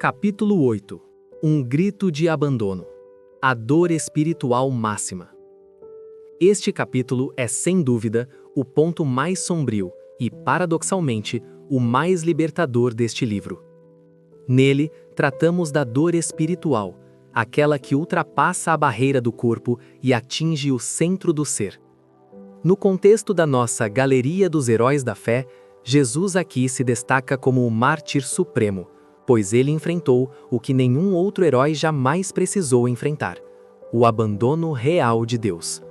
Capítulo 8. Um grito de abandono. A dor espiritual máxima. Este capítulo é, sem dúvida, o ponto mais sombrio e, paradoxalmente, o mais libertador deste livro. Nele, tratamos da dor espiritual, aquela que ultrapassa a barreira do corpo e atinge o centro do ser. No contexto da nossa Galeria dos Heróis da Fé, Jesus aqui se destaca como o mártir supremo, pois ele enfrentou o que nenhum outro herói jamais precisou enfrentar: o abandono real de Deus.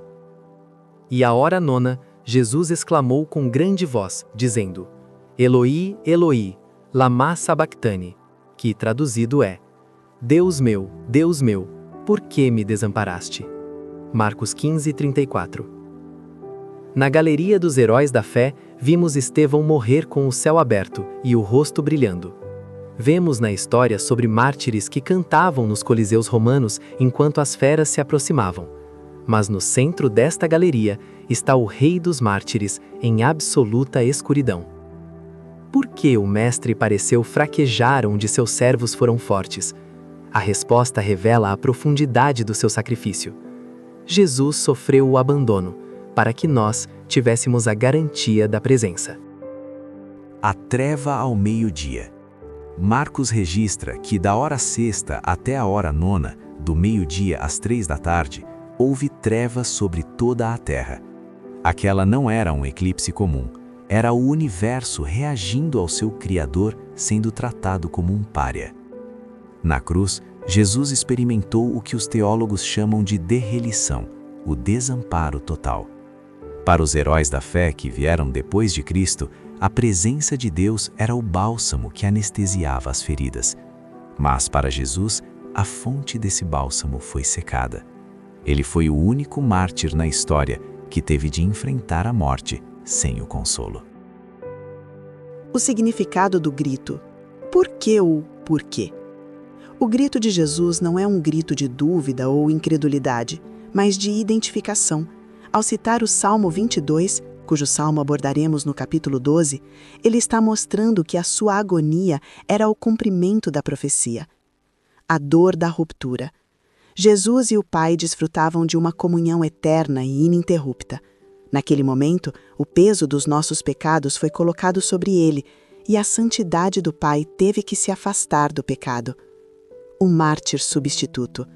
E à hora nona, Jesus exclamou com grande voz, dizendo: Eloi, Eloi, lama sabachthani, que traduzido é: Deus meu, por que me desamparaste? Marcos 15:34. Na Galeria dos Heróis da Fé, vimos Estevão morrer com o céu aberto e o rosto brilhando. Vemos na história sobre mártires que cantavam nos coliseus romanos enquanto as feras se aproximavam. Mas no centro desta galeria está o Rei dos Mártires em absoluta escuridão. Por que o Mestre pareceu fraquejar onde seus servos foram fortes? A resposta revela a profundidade do seu sacrifício. Jesus sofreu o abandono, para que nós tivéssemos a garantia da presença. A treva ao meio-dia. Marcos registra que da hora sexta até a hora nona, do meio-dia às 3 da tarde, houve trevas sobre toda a terra. Aquela não era um eclipse comum, era o universo reagindo ao seu Criador, sendo tratado como um pária. Na cruz, Jesus experimentou o que os teólogos chamam de derrelição, o desamparo total. Para os heróis da fé que vieram depois de Cristo, a presença de Deus era o bálsamo que anestesiava as feridas. Mas para Jesus, a fonte desse bálsamo foi secada. Ele foi o único mártir na história que teve de enfrentar a morte sem o consolo. O significado do grito. Por que o porquê? O grito de Jesus não é um grito de dúvida ou incredulidade, mas de identificação. Ao citar o Salmo 22, cujo salmo abordaremos no capítulo 12, ele está mostrando que a sua agonia era o cumprimento da profecia. A dor da ruptura. Jesus e o Pai desfrutavam de uma comunhão eterna e ininterrupta. Naquele momento, o peso dos nossos pecados foi colocado sobre ele, e a santidade do Pai teve que se afastar do pecado. O mártir substituto.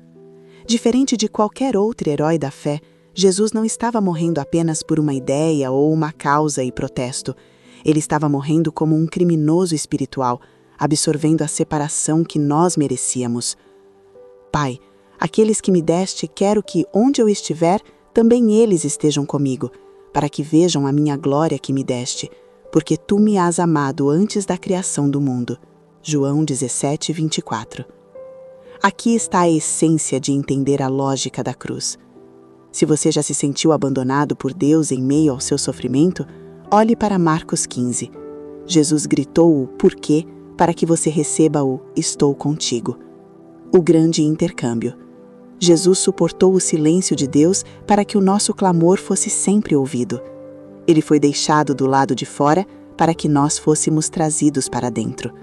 Diferente de qualquer outro herói da fé, Jesus não estava morrendo apenas por uma ideia ou uma causa e protesto. Ele estava morrendo como um criminoso espiritual, absorvendo a separação que nós merecíamos. Pai, aqueles que me deste, quero que, onde eu estiver, também eles estejam comigo, para que vejam a minha glória que me deste, porque tu me has amado antes da criação do mundo. João 17:24. Aqui está a essência de entender a lógica da cruz. Se você já se sentiu abandonado por Deus em meio ao seu sofrimento, olhe para Marcos 15. Jesus gritou o porquê para que você receba o estou contigo. O grande intercâmbio. Jesus suportou o silêncio de Deus para que o nosso clamor fosse sempre ouvido. Ele foi deixado do lado de fora para que nós fôssemos trazidos para dentro.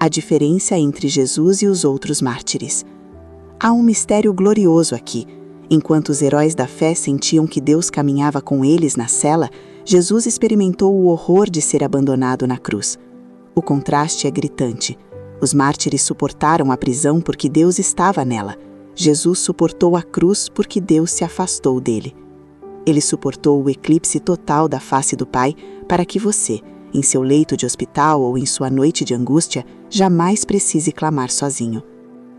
A diferença entre Jesus e os outros mártires. Há um mistério glorioso aqui. Enquanto os heróis da fé sentiam que Deus caminhava com eles na cela, Jesus experimentou o horror de ser abandonado na cruz. O contraste é gritante. Os mártires suportaram a prisão porque Deus estava nela. Jesus suportou a cruz porque Deus se afastou dele. Ele suportou o eclipse total da face do Pai para que você, em seu leito de hospital ou em sua noite de angústia, jamais precise clamar sozinho.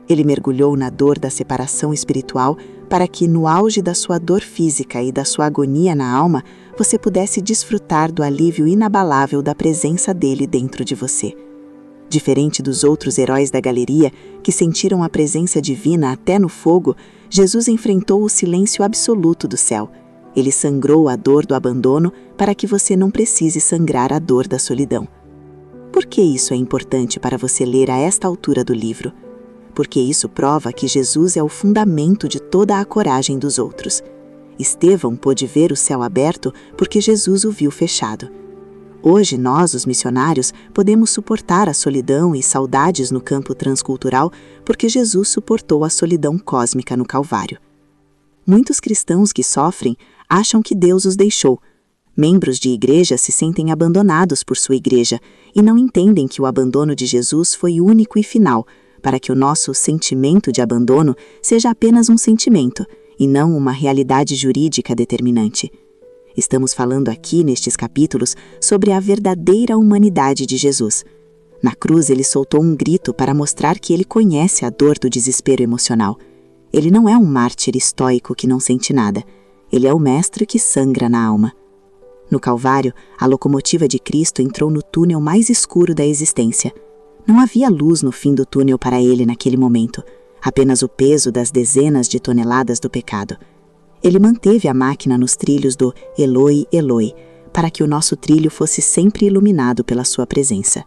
Ele mergulhou na dor da separação espiritual para que, no auge da sua dor física e da sua agonia na alma, você pudesse desfrutar do alívio inabalável da presença dele dentro de você. Diferente dos outros heróis da galeria, que sentiram a presença divina até no fogo, Jesus enfrentou o silêncio absoluto do céu. Ele sangrou a dor do abandono para que você não precise sangrar a dor da solidão. Por que isso é importante para você ler a esta altura do livro? Porque isso prova que Jesus é o fundamento de toda a coragem dos outros. Estevão pôde ver o céu aberto porque Jesus o viu fechado. Hoje, nós, os missionários, podemos suportar a solidão e saudades no campo transcultural porque Jesus suportou a solidão cósmica no Calvário. Muitos cristãos que sofrem acham que Deus os deixou. Membros de igreja se sentem abandonados por sua igreja e não entendem que o abandono de Jesus foi único e final, para que o nosso sentimento de abandono seja apenas um sentimento e não uma realidade jurídica determinante. Estamos falando aqui, nestes capítulos, sobre a verdadeira humanidade de Jesus. Na cruz, ele soltou um grito para mostrar que ele conhece a dor do desespero emocional. Ele não é um mártir estoico que não sente nada. Ele é o mestre que sangra na alma. No Calvário, a locomotiva de Cristo entrou no túnel mais escuro da existência. Não havia luz no fim do túnel para ele naquele momento, apenas o peso das dezenas de toneladas do pecado. Ele manteve a máquina nos trilhos do Eloi, Eloi, para que o nosso trilho fosse sempre iluminado pela sua presença.